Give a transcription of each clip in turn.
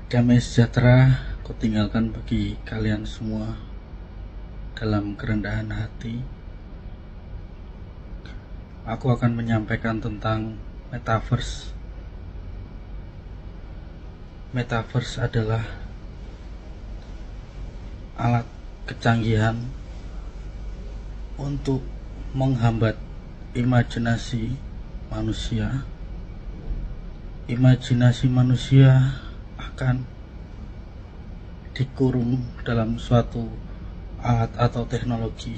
Damai sejahtera kutinggalkan bagi kalian semua dalam kerendahan hati. Aku akan menyampaikan tentang metaverse. Metaverse adalah alat kecanggihan untuk menghambat imajinasi manusia. Imajinasi manusia akan dikurung dalam suatu alat atau teknologi,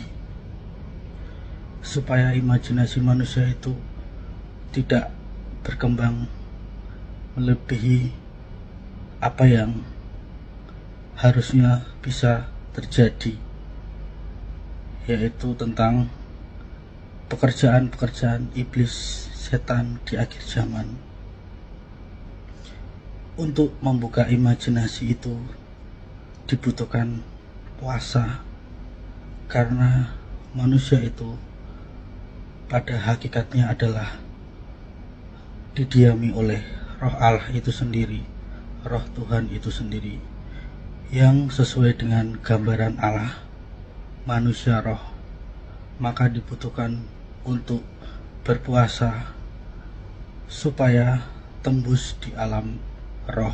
supaya imajinasi manusia itu tidak berkembang melebihi apa yang harusnya bisa terjadi, yaitu tentang pekerjaan-pekerjaan iblis setan di akhir zaman. Untuk membuka imajinasi itu dibutuhkan puasa, karena manusia itu pada hakikatnya adalah didiami oleh roh Allah itu sendiri, roh Tuhan itu sendiri, yang sesuai dengan gambaran Allah, manusia roh. Maka dibutuhkan untuk berpuasa supaya tembus di alam roh,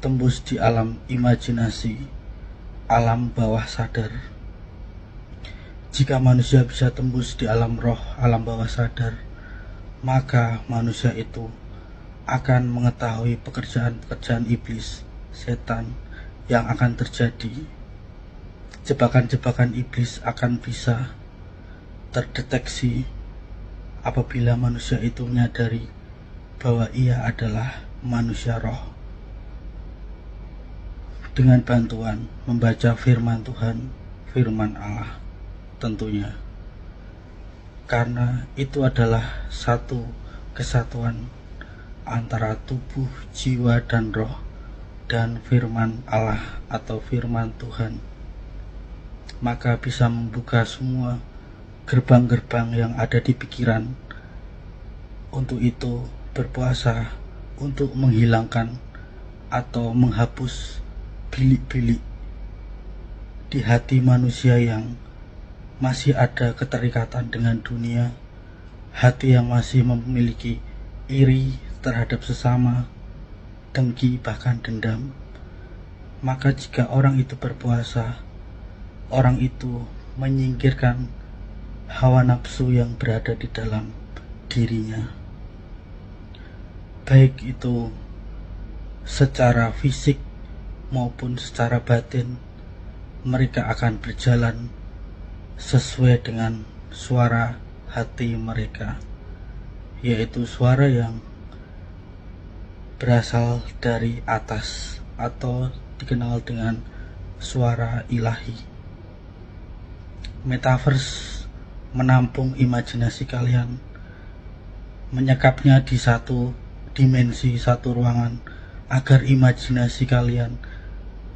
tembus di alam imajinasi, alam bawah sadar. Jika manusia bisa tembus di alam roh, alam bawah sadar, maka manusia itu akan mengetahui pekerjaan-pekerjaan iblis setan yang akan terjadi. Jebakan-jebakan iblis akan bisa terdeteksi apabila manusia itu menyadari bahwa ia adalah manusia roh, dengan bantuan membaca firman Tuhan, firman Allah tentunya, karena itu adalah satu kesatuan antara tubuh, jiwa, dan roh, dan firman Allah atau firman Tuhan. Maka bisa membuka semua gerbang-gerbang yang ada di pikiran. Untuk itu berpuasa untuk menghilangkan atau menghapus bilik-bilik di hati manusia yang masih ada keterikatan dengan dunia, hati yang masih memiliki iri terhadap sesama, dengki, bahkan dendam. Maka jika orang itu berpuasa, orang itu menyingkirkan hawa nafsu yang berada di dalam dirinya, baik itu secara fisik maupun secara batin. Mereka akan berjalan sesuai dengan suara hati mereka, yaitu suara yang berasal dari atas atau dikenal dengan suara ilahi. Metaverse menampung imajinasi kalian, menyekapnya di satu dimensi, satu ruangan, agar imajinasi kalian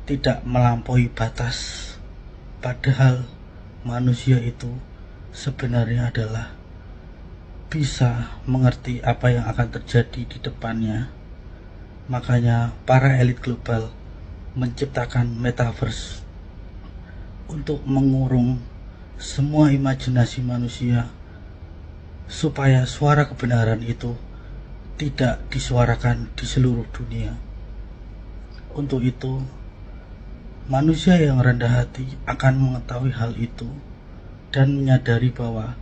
tidak melampaui batas. Padahal manusia itu sebenarnya adalah bisa mengerti apa yang akan terjadi di depannya. Makanya para elit global menciptakan metaverse untuk mengurung semua imajinasi manusia, supaya suara kebenaran itu tidak disuarakan di seluruh dunia. Untuk itu, manusia yang rendah hati akan mengetahui hal itu dan menyadari bahwa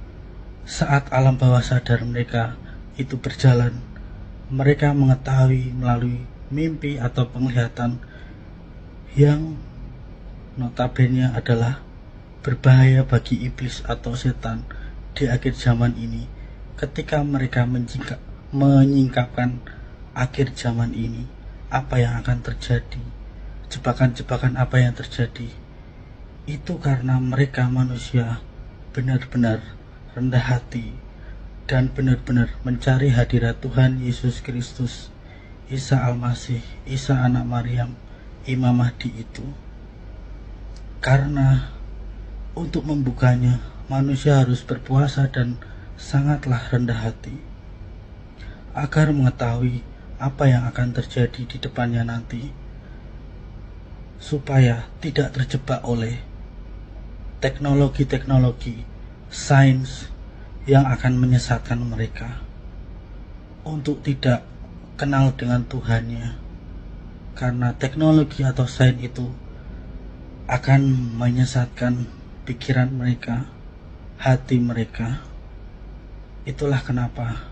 saat alam bawah sadar mereka itu berjalan, mereka mengetahui melalui mimpi atau penglihatan yang notabene adalah berbahaya bagi iblis atau setan di akhir zaman ini. Ketika mereka menyingkapkan akhir zaman ini, apa yang akan terjadi, jebakan-jebakan apa yang terjadi, itu karena mereka manusia benar-benar rendah hati dan benar-benar mencari hadirat Tuhan Yesus Kristus, Isa Al-Masih, Isa anak Maryam, Imam Mahdi itu. Karena untuk membukanya manusia harus berpuasa dan sangatlah rendah hati, agar mengetahui apa yang akan terjadi di depannya nanti, supaya tidak terjebak oleh teknologi-teknologi sains yang akan menyesatkan mereka untuk tidak kenal dengan Tuhannya, karena teknologi atau sains itu akan menyesatkan pikiran mereka, hati mereka. Itulah kenapa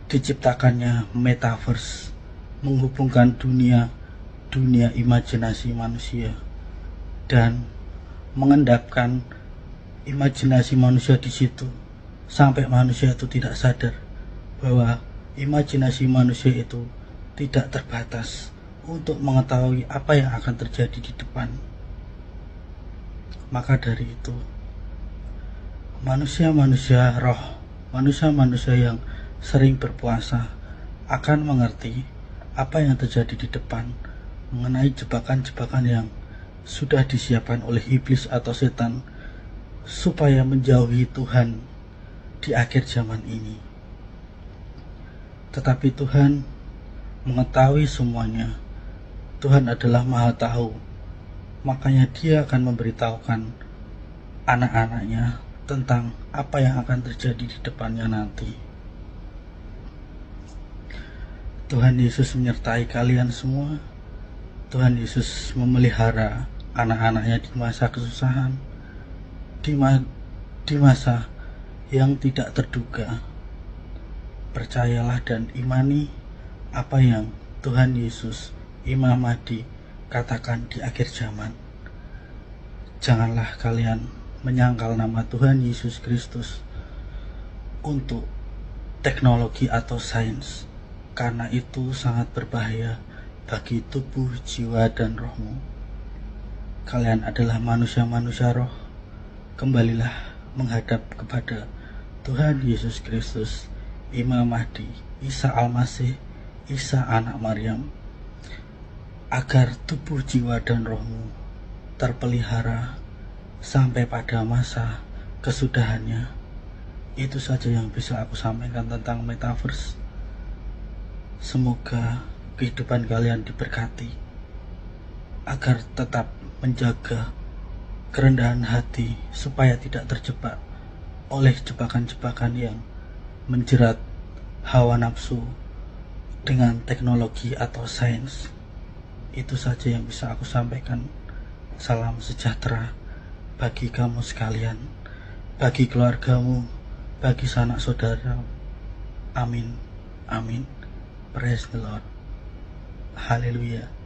diciptakannya metaverse, menghubungkan dunia imajinasi manusia dan mengendapkan imajinasi manusia di situ sampai manusia itu tidak sadar bahwa imajinasi manusia itu tidak terbatas untuk mengetahui apa yang akan terjadi di depan. Maka dari itu, manusia-manusia roh, manusia-manusia yang sering berpuasa akan mengerti apa yang terjadi di depan mengenai jebakan-jebakan yang sudah disiapkan oleh iblis atau setan supaya menjauhi Tuhan di akhir zaman ini. Tetapi Tuhan mengetahui semuanya. Tuhan adalah Maha Tahu, makanya Dia akan memberitahukan anak-anaknya tentang apa yang akan terjadi di depannya nanti. Tuhan Yesus menyertai kalian semua. Tuhan Yesus memelihara anak-anaknya di masa kesusahan, di masa yang tidak terduga. Percayalah dan imani apa yang Tuhan Yesus, Imam Mahdi, katakan di akhir zaman. Janganlah kalian menyangkal nama Tuhan Yesus Kristus untuk teknologi atau sains, karena itu sangat berbahaya bagi tubuh, jiwa, dan rohmu. Kalian adalah manusia-manusia roh. Kembalilah menghadap kepada Tuhan Yesus Kristus, Imam Mahdi, Isa Al-Masih, Isa anak Maryam, agar tubuh, jiwa, dan rohmu terpelihara sampai pada masa kesudahannya. Itu saja yang bisa aku sampaikan tentang metaverse. Semoga kehidupan kalian diberkati agar tetap menjaga kerendahan hati supaya tidak terjebak oleh jebakan-jebakan yang menjerat hawa nafsu dengan teknologi atau sains. Itu saja yang bisa aku sampaikan. Salam sejahtera bagi kamu sekalian, bagi keluargamu, bagi sanak saudara. Amin. Amin. Praise the Lord. Haleluya.